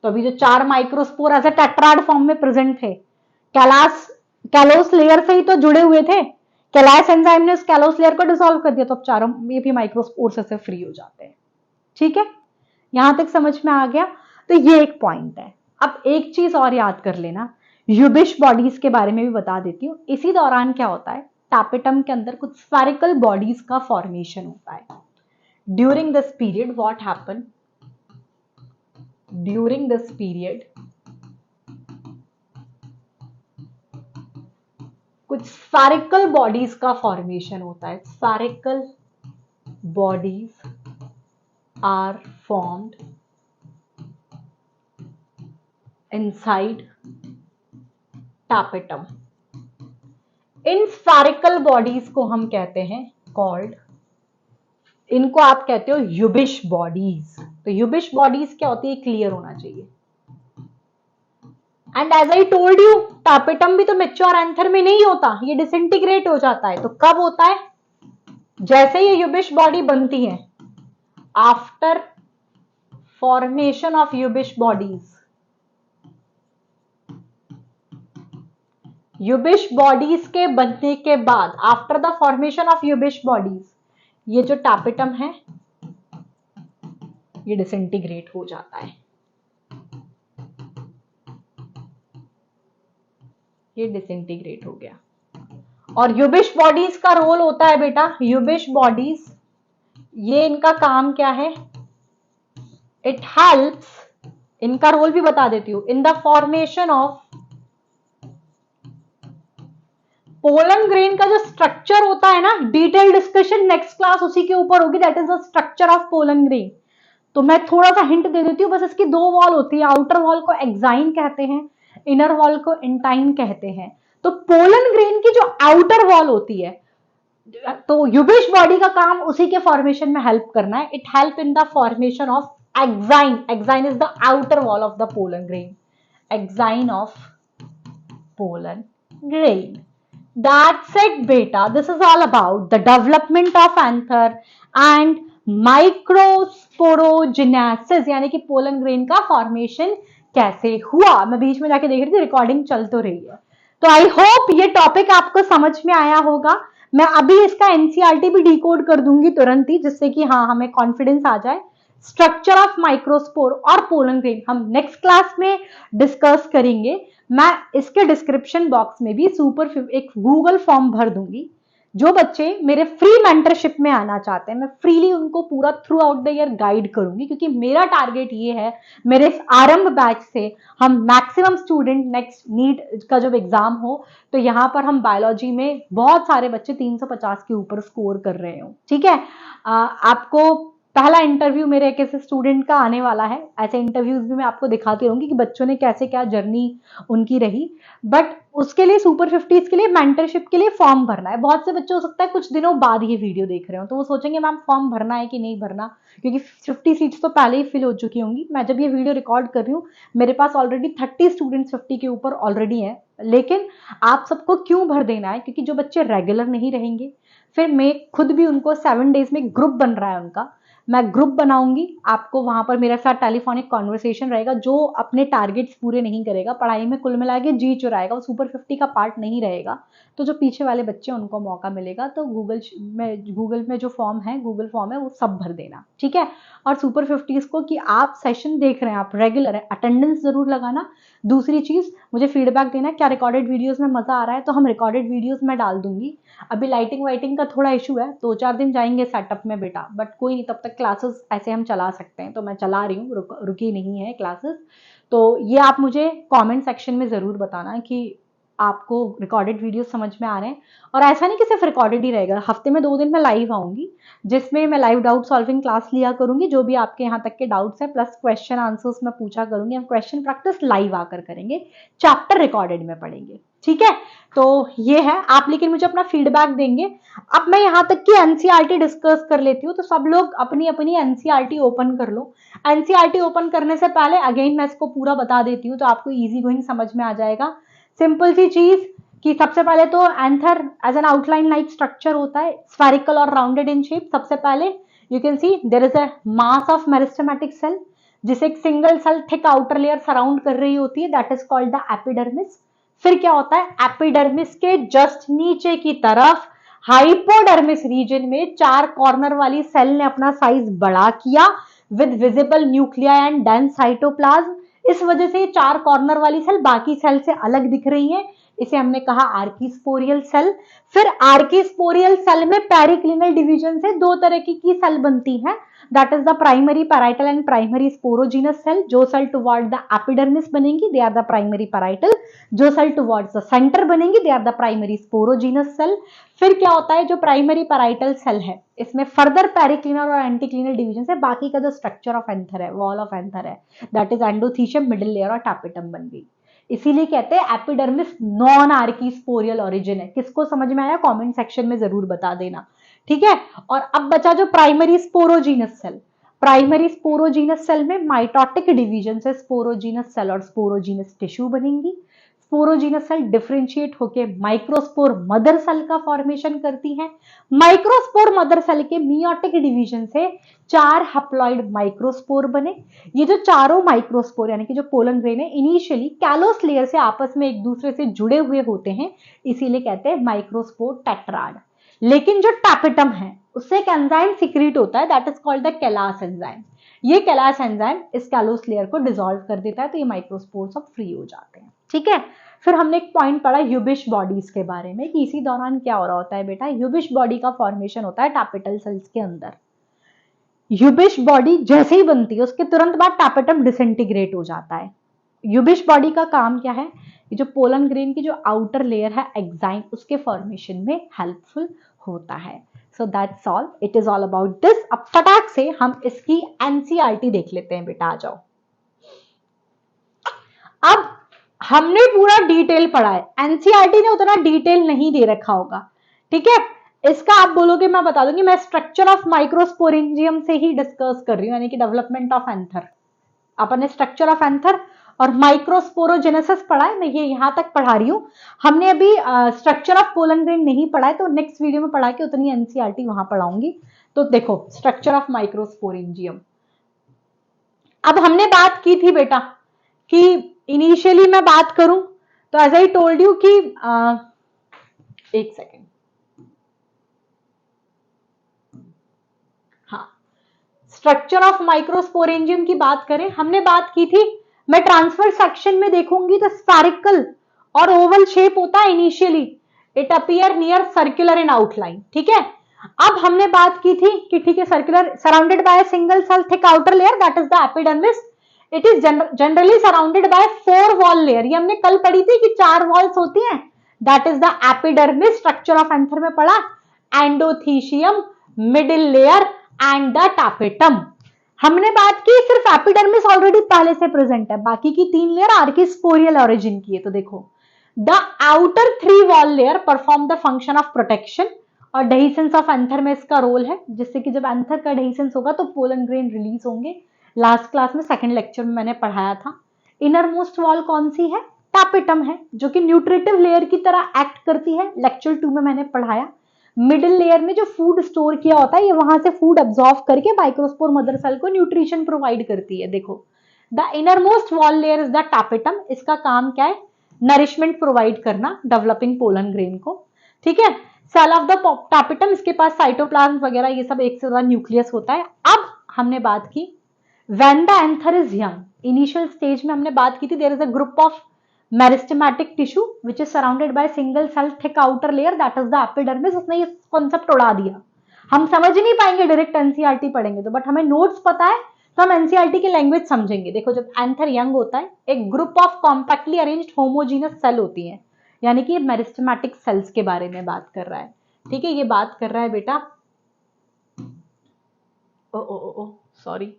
तो अभी जो 4 microspore as a tetrad form में प्रेजेंट थे, कैलोस लेयर से ही तो जुड़े हुए थे, कैलास एंजाइम ने उस कैलोस लेयर को डिसॉल्व कर दिया, तो अब चारों ये भी माइक्रोस्पोर से फ्री हो जाते हैं, ठीक है। यहां तक समझ में आ गया। तो ये एक पॉइंट है। अब एक चीज और याद कर लेना, यूबिश बॉडीज के बारे में भी बता देती हूँ। इसी दौरान क्या होता है, टैपेटम के अंदर कुछ स्फेरिकल बॉडीज का फॉर्मेशन होता है। During this period what happen, during this period कुछ स्फेरिकल बॉडीज का फॉर्मेशन होता है। Spherical bodies are formed inside tapetum. इन स्फेरिकल बॉडीज को हम कहते हैं कॉल्ड, इनको आप कहते हो यूबिश बॉडीज. तो यूबिश बॉडीज क्या होती है, क्लियर होना चाहिए. And as I told you, tapetum भी तो मैच्योर एंथर में नहीं होता, ये डिसइंटीग्रेट हो जाता है. तो कब होता है, जैसे ये यूबिश बॉडी बनती है, after formation of Ubisch bodies. Ubisch bodies के बनने के बाद, after the formation of Ubisch bodies, ये जो टापेटम है ये डिसइंटीग्रेट हो जाता है. ये डिसइंटीग्रेट हो गया. और यूबिश बॉडीज का रोल होता है बेटा, यूबिश बॉडीज, ये इनका काम क्या है, इट हेल्प्स, इनका रोल भी बता देती हूं, in the formation of pollen grain. का जो स्ट्रक्चर होता है ना, डिटेल डिस्कशन नेक्स्ट क्लास उसी के ऊपर होगी, that is the structure of pollen grain. तो मैं थोड़ा सा हिंट दे देती हूँ बस. इसकी दो वॉल होती है, आउटर वॉल को एक्साइन कहते हैं, इनर वॉल को इंटाइन कहते हैं. तो पोलन ग्रेन की जो आउटर वॉल होती है, तो यूबिश बॉडी का काम उसी के फॉर्मेशन में हेल्प करना है. It help in the formation of exine. Exine is the outer wall of the pollen grain. Exine of pollen grain. That's it beta. This is all about the development of anther and microsporogenesis, यानी कि pollen grain का formation कैसे हुआ. मैं बीच में जाके देख रही थी, रिकॉर्डिंग चल तो रही है. तो आई होप ये टॉपिक आपको समझ में आया होगा. मैं अभी इसका एनसीईआरटी भी डिकोड कर दूंगी तुरंत ही, जिससे कि हाँ हमें कॉन्फिडेंस आ जाए. स्ट्रक्चर ऑफ माइक्रोस्पोर और पोलन ग्रेन हम नेक्स्ट क्लास में डिस्कस करेंगे. मैं इसके डिस्क्रिप्शन बॉक्स में भी एक गूगल फॉर्म भर दूंगी. जो बच्चे मेरे फ्री मेंटरशिप में आना चाहते हैं, मैं फ्रीली उनको पूरा through out the year guide करूंगी, क्योंकि मेरा टारगेट ये है, मेरे इस आरंभ बैच से हम मैक्सिमम स्टूडेंट नेक्स्ट नीट का जब एग्जाम हो तो यहाँ पर हम बायोलॉजी में बहुत सारे बच्चे 350 के ऊपर स्कोर कर रहे हो. ठीक है, आपको पहला इंटरव्यू मेरे एक ऐसे स्टूडेंट का आने वाला है. ऐसे इंटरव्यूज भी मैं आपको दिखाती रहूंगी कि बच्चों ने कैसे क्या जर्नी उनकी रही. बट उसके लिए सुपर 50s के लिए मेंटरशिप के लिए फॉर्म भरना है. बहुत से बच्चे हो सकता है कुछ दिनों बाद ये वीडियो देख रहे हो, तो वो सोचेंगे मैम फॉर्म भरना है कि नहीं भरना, क्योंकि 50 सीट्स तो पहले ही फिल हो चुकी होंगी. मैं जब ये वीडियो रिकॉर्ड कर रही हूँ, मेरे पास ऑलरेडी 30 स्टूडेंट्स 50 के ऊपर ऑलरेडी हैं. लेकिन आप सबको क्यों भर देना है, क्योंकि जो बच्चे रेगुलर नहीं रहेंगे, फिर मैं खुद भी उनको 7 डेज में ग्रुप बन रहा है उनका, मैं ग्रुप बनाऊंगी. आपको वहां पर मेरे साथ टेलीफोनिक कॉन्वर्सेशन रहेगा. जो अपने टारगेट्स पूरे नहीं करेगा, पढ़ाई में कुल मिला के जी चुराएगा, वो सुपर 50 का पार्ट नहीं रहेगा, तो जो पीछे वाले बच्चे उनको मौका मिलेगा. तो गूगल में जो फॉर्म है, गूगल फॉर्म है, वो सब भर देना. ठीक है. और सुपर 50s को कि आप सेशन देख रहे हैं, आप रेगुलर है, अटेंडेंस जरूर लगाना. दूसरी चीज, मुझे फीडबैक देना क्या रिकॉर्डेड वीडियोस में मजा आ रहा है, तो हम रिकॉर्डेड वीडियोस में डाल दूंगी. अभी लाइटिंग वाइटिंग का थोड़ा इशू है, 2-4 दिन जाएंगे सेटअप में बेटा, बट कोई नहीं, तब तक क्लासेस ऐसे हम चला सकते हैं. तो मैं चला रही हूँ, रुकी नहीं है क्लासेस. तो ये आप मुझे कमेंट सेक्शन में जरूर बताना कि आपको रिकॉर्डेड वीडियो समझ में आ रहे हैं. और ऐसा नहीं कि सिर्फ रिकॉर्डेड ही रहेगा, हफ्ते में 2 दिन मैं लाइव आऊंगी, जिसमें मैं लाइव डाउट सॉल्विंग क्लास लिया करूंगी. जो भी आपके यहाँ तक के डाउट्स हैं, प्लस क्वेश्चन आंसर्स मैं पूछा करूंगी. हम क्वेश्चन प्रैक्टिस लाइव आकर करेंगे, चैप्टर रिकॉर्डेड में पढ़ेंगे. ठीक है. तो ये है आप, लेकिन मुझे अपना फीडबैक देंगे. अब मैं यहाँ तक की एनसीईआरटी डिस्कस कर लेती हूँ, तो सब लोग अपनी अपनी एनसीईआरटी ओपन कर लो. एनसीईआरटी ओपन करने से पहले अगेन मैं इसको पूरा बता देती हूँ, तो आपको इजी गोइंग समझ में आ जाएगा. सिंपल सी चीज कि सबसे पहले तो anther as an outline like structure होता है, स्फेरिकल और राउंडेड इन शेप. सबसे पहले you can see there is a mass of meristematic cell, जिसे एक single cell thick outer layer surround कर रही होती है, that is called the epidermis. फिर क्या होता है, एपिडर्मिस के जस्ट नीचे की तरफ हाइपोडर्मिस रीजन में 4 कॉर्नर वाली सेल ने अपना साइज बड़ा किया with visible nuclei and dense cytoplasm. इस वजह से 4 कॉर्नर वाली सेल बाकी सेल से अलग दिख रही है. इसे हमने कहा आर्कीस्पोरियल सेल। फिर आर्कीस्पोरियल सेल में पेरिक्लिनल डिवीजन से दो तरह की सेल बनती है, that is the primary parietal and primary sporogenous cell. जो सेल टुवर्ड द एपिडर्मिस बनेंगी they are the primary parietal, जो सेल टुवर्ड्स द सेंटर बनेंगी they are the primary sporogenous cell. फिर क्या होता है, जो प्राइमरी पैराइटल सेल है इसमें फर्दर पेरिक्लिनल और एंटीक्लिनल डिवीजन से बाकी का जो स्ट्रक्चर ऑफ एंथर है, वॉल ऑफ एंथर है, that is endothecium, middle layer और टैपेटम बन गई। इसीलिए कहते हैं एपिडर्मिस नॉन आर्कीस्पोरियल ओरिजिन है। किसको समझ में आया कमेंट सेक्शन में जरूर बता देना, ठीक है। और अब बचा जो primary sporogenous cell. Primary sporogenous cell में माइटोटिक डिवीजन से स्पोरोजीनस सेल और स्पोरोजीनस टिश्यू बनेंगी। स्पोरोजीनस सेल डिफरेंशिएट होकर माइक्रोस्पोर मदर सेल का फॉर्मेशन करती हैं। माइक्रोस्पोर मदर सेल के मियोटिक डिवीजन से 4 हैप्लॉइड माइक्रोस्पोर बने। ये जो चारों माइक्रोस्पोर यानी कि जो पोलन ग्रेन है इनिशियली कैलोस लेयर से आपस में एक दूसरे से जुड़े हुए होते हैं, इसीलिए कहते हैं माइक्रोस्पोर टेट्राड। लेकिन जो टैपेटम है उससे एक एंजाइम सिक्रीट होता है, that is called the callase enzyme. ये कैलास एंजाइम इस कैलोस लेयर को डिसॉल्व कर देता है, तो ये माइक्रोस्पोर सब फ्री हो जाते हैं, ठीक है। फिर हमने एक पॉइंट पढ़ा ह्यूबिश बॉडीज के बारे में कि इसी दौरान क्या हो रहा होता है बेटा, ह्यूबिश बॉडी का फॉर्मेशन होता है टैपेटल सेल्स के अंदर। ह्यूबिश बॉडी जैसे ही बनती है उसके तुरंत बाद टैपेटम डिसइंटीग्रेट हो जाता है। ह्यूबिश बॉडी का काम क्या है, ये जो पोलन ग्रेन की जो आउटर लेयर है एक्साइन, उसके फॉर्मेशन में हेल्पफुल होता है। So that's all, it is all about this. अब फटाक से हम इसकी एनसीईआरटी देख लेते हैं बेटा, आ जाओ। अब हमने पूरा डिटेल पढ़ा है, एनसीईआरटी ने उतना डिटेल नहीं दे रखा होगा, ठीक है। इसका आप बोलोगे मैं बता दूंगी, मैं स्ट्रक्चर ऑफ माइक्रोस्पोरेंजियम से ही डिस्कस कर रही हूँ, यानी कि डेवलपमेंट ऑफ एंथर। अपन ने स्ट्रक्चर ऑफ एंथर और माइक्रोस्पोरोजेनेसिस पढ़ा है, मैं ये यहां तक पढ़ा रही हूँ। हमने अभी स्ट्रक्चर ऑफ पोलन ग्रेन नहीं पढ़ा है, तो नेक्स्ट वीडियो में पढ़ा के उतनी एनसीईआरटी वहां पढ़ाऊंगी। तो देखो स्ट्रक्चर ऑफ माइक्रोस्पोरेंजियम। अब हमने बात की थी बेटा कि इनिशियली मैं बात करूं तो एज आई टोल्ड यू कि एक सेकेंड, हाँ, स्ट्रक्चर ऑफ माइक्रोस्पोरेंजियम की बात करें, हमने बात की थी मैं ट्रांसफर सेक्शन में देखूंगी तो स्फेरिकल और ओवल शेप होता है initially, it appear near circular in outline, ठीक है। अब हमने बात की थी कि ठीक है circular surrounded by single cell thick outer layer that is the epidermis, it is generally surrounded by 4 wall layer. ये हमने कल पढ़ी थी कि 4 वॉल्स होती हैं, that is the epidermis. Structure of anther में पढ़ा endothecium, middle layer and the tapetum. हमने बात की सिर्फ एपिडर्मिस ऑलरेडी पहले से प्रेजेंट है, बाकी की 3 लेयर आर्कीस्पोरियल ओरिजिन की है। तो देखो the outer 3 wall layer perform the function of protection और डेहिसेंस ऑफ एंथर में इसका रोल है, जिससे कि जब एंथर का डेहिसेंस होगा तो पोलन ग्रेन रिलीज होंगे। लास्ट क्लास में सेकंड लेक्चर में मैंने पढ़ाया था। इनर मोस्ट वॉल कौन सी है, टैपेटम है, जो कि न्यूट्रिटिव लेयर की तरह एक्ट करती है, लेक्चर 2 में मैंने पढ़ाया। मिडिल लेयर में जो फूड स्टोर किया होता है ये वहां से फूड अब्सॉर्ब करके माइक्रोस्पोर मदर सेल को न्यूट्रिशन प्रोवाइड करती है। देखो the inner most wall layer is the tapetum, इसका काम क्या है, नरिशमेंट प्रोवाइड करना डेवलपिंग पोलन ग्रेन को, ठीक है। सेल ऑफ द टैपेटम, इसके पास साइटोप्लाज्म वगैरह ये सब एक से ज्यादा न्यूक्लियस होता है। अब हमने बात की when the anther is young, initial stage में हमने बात की थी there is a group of meristematic tissue which is surrounded by single cell thick outer layer that is the epidermis। उसने ये कॉन्सेप्ट उड़ा दिया, हम समझ नहीं पाएंगे डायरेक्ट एनसीईआरटी पढ़ेंगे तो, बट हमें नोट्स पता है तो हम एनसीईआरटी की लैंग्वेज समझेंगे। देखो जब एंथर यंग होता है एक group of compactly arranged homogeneous cell होती है, यानी कि ये मेरिस्टेमेटिक सेल्स के बारे में बात कर रहा है, ठीक है। ये बात कर रहा है बेटा, ओ सॉरी,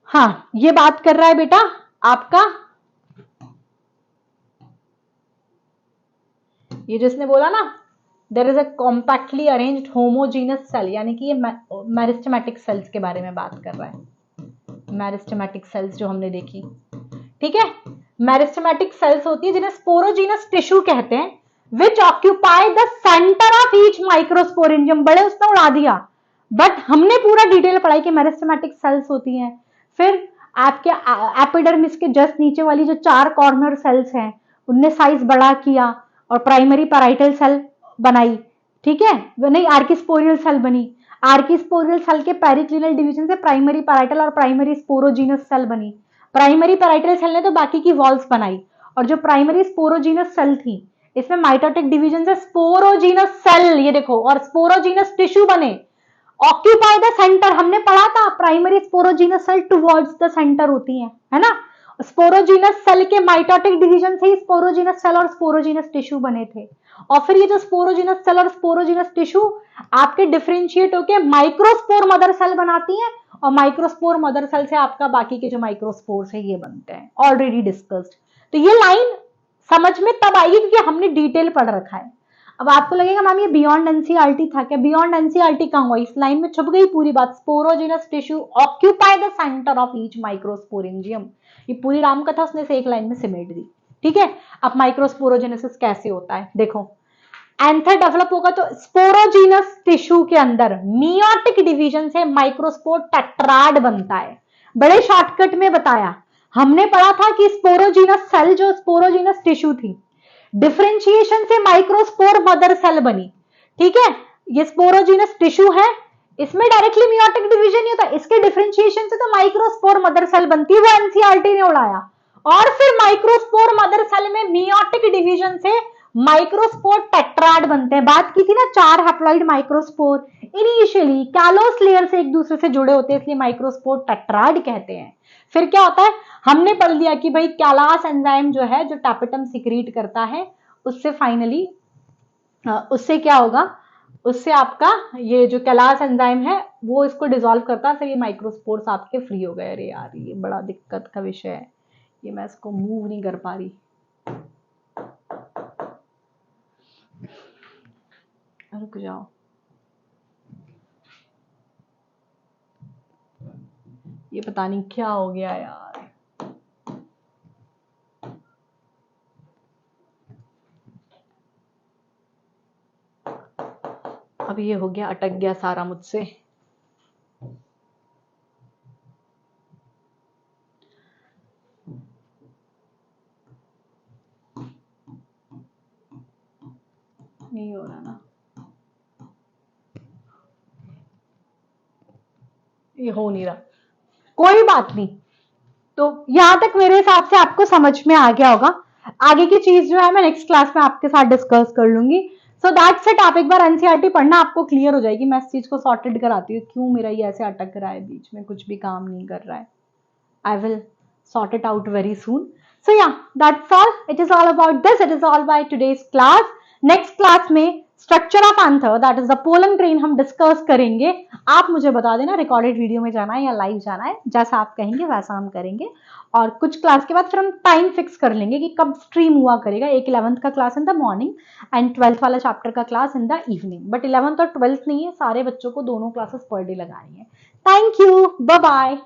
हाँ ये बात कर रहा है बेटा आपका, ये जिसने बोला ना there is a compactly arranged homogeneous cell, यानी कि ये मेरिस्टेमेटिक सेल्स के बारे में बात कर रहा है। मेरिस्टेमेटिक सेल्स जो हमने देखी, ठीक है, मेरिस्टेमेटिक सेल्स होती है जिन्हें स्पोरोजीनस टिश्यू कहते हैं, विच occupy the centre of each microsporangium. बड़े उसने उड़ा दिया, बट हमने पूरा डिटेल पढ़ाई कि मेरिस्टेमेटिक सेल्स होती हैं। फिर आपके एपिडर्मिस के जस्ट नीचे वाली जो 4 कॉर्नर सेल्स हैं उनने साइज बड़ा किया और प्राइमरी पैराइटल सेल बनाई, ठीक है, नहीं आर्कीस्पोरियल सेल बनी। आर्कीस्पोरियल सेल के पेरिक्लिनल डिवीजन से प्राइमरी पैराइटल और प्राइमरी स्पोरोजीनस सेल बनी। प्राइमरी पैराइटल सेल ने तो बाकी की वॉल्स बनाई और जो प्राइमरी स्पोरोजीनस सेल थी, इसमें माइटोटिक डिवीजन से स्पोरोजीनस सेल, ये देखो, और स्पोरोजीनस टिश्यू बने, ऑक्यूपाई द सेंटर। हमने पढ़ा था primary sporogenous cell towards the centre होती है ना। स्पोरोजीनस सेल के माइटोटिक डिवीजन से ही स्पोरोजीनस सेल और स्पोरोजीनस टिश्यू बने थे, और फिर ये जो स्पोरोजीनस सेल और स्पोरोजीनस टिश्यू आपके डिफरेंशिएट होकर माइक्रोस्पोर मदर सेल बनाती हैं, और माइक्रोस्पोर मदर सेल से आपका बाकी के जो माइक्रोस्पोर्स है ये बनते हैं, ऑलरेडी डिस्कस्ड। तो ये लाइन समझ में तब आएगी क्योंकि हमने डिटेल पढ़ रखा है। अब आपको लगेगा मैम ये बियॉन्ड एनसीईआरटी था क्या? बियॉन्ड एनसीईआरटी कहां हुआ? इस लाइन में छुप गई पूरी बात। Sporogenous tissue occupy the centre of each microsporangium, ये पूरी रामकथा उसने से एक लाइन में सिमेट दी। ठीक है, अब माइक्रोस्पोरोजेनेसिस कैसे होता है देखो। एंथर डेवलप होगा तो स्पोरोजीनस टिश्यू के अंदर मियोटिक डिवीजन से माइक्रोस्पोर टेट्राड बनता है। बड़े शॉर्टकट में बताया, हमने पढ़ा था कि स्पोरोजीनस सेल जो स्पोरोजीनस टिश्यू थी, डिफरेंशिएशन से माइक्रोस्पोर मदर सेल बनी। ठीक है, ये स्पोरोजीनस टिश्यू है, इसमें डायरेक्टली मियोटिक डिवीजन नहीं होता, इसके डिफरेंशिएशन से तो माइक्रोस्पोर मदर सेल बनती है, वो एनसीईआरटी ने उड़ाया। और फिर माइक्रोस्पोर मदर सेल में मियोटिक डिवीजन से माइक्रोस्पोर टेट्राड बनते हैं। बात की थी ना 4 haploid microspore initially callus layer से एक दूसरे से जुड़े होते हैं, इसलिए माइक्रोस्पोर टेट्राड कहते हैं। फिर क्या होता है, हमने पढ़ लिया कि भाई कैलास एंजाइम जो है, जो टैपेटम सिक्रीट करता है, उससे फाइनली उससे क्या होगा, उससे आपका ये जो कैलास एंजाइम है वो इसको डिसॉल्व करता है, फिर ये माइक्रोस्पोर्स आपके फ्री हो गए। अरे यार ये बड़ा दिक्कत का विषय है, ये मैं इसको मूव नहीं कर पा रही। रुक जाओ, ये पता नहीं क्या हो गया यार। अब ये हो गया, अटक गया सारा मुझसे। नहीं हो रहा ना, ये हो नहीं रहा, कोई बात नहीं। तो यहां तक मेरे हिसाब से आपको समझ में आ गया होगा। आगे की चीज जो है मैं नेक्स्ट क्लास में आपके साथ डिस्कस कर लूंगी। So that's it. आप एक बार एनसीईआरटी पढ़ना, आपको क्लियर हो जाएगी। मैं इस चीज को सॉर्टेड कराती हूँ, क्यों मेरा ये ऐसे अटक रहा है, बीच में कुछ भी काम नहीं कर रहा है। I will sort it out very soon. So yeah, that's all. It is all about this. It is all by today's class. Next class में structure of anther that is the pollen grain हम discuss करेंगे। आप मुझे बता देना recorded video में जाना है या लाइव जाना है, जैसा आप कहेंगे वैसा हम करेंगे। और कुछ क्लास के बाद फिर हम टाइम फिक्स कर लेंगे कि कब स्ट्रीम हुआ करेगा। एक 11th का class in the morning and 12th वाला चैप्टर का class in the evening. But 11th और 12th नहीं है, सारे बच्चों को दोनों क्लासेस पर डे लगानी है। Thank you, bye bye.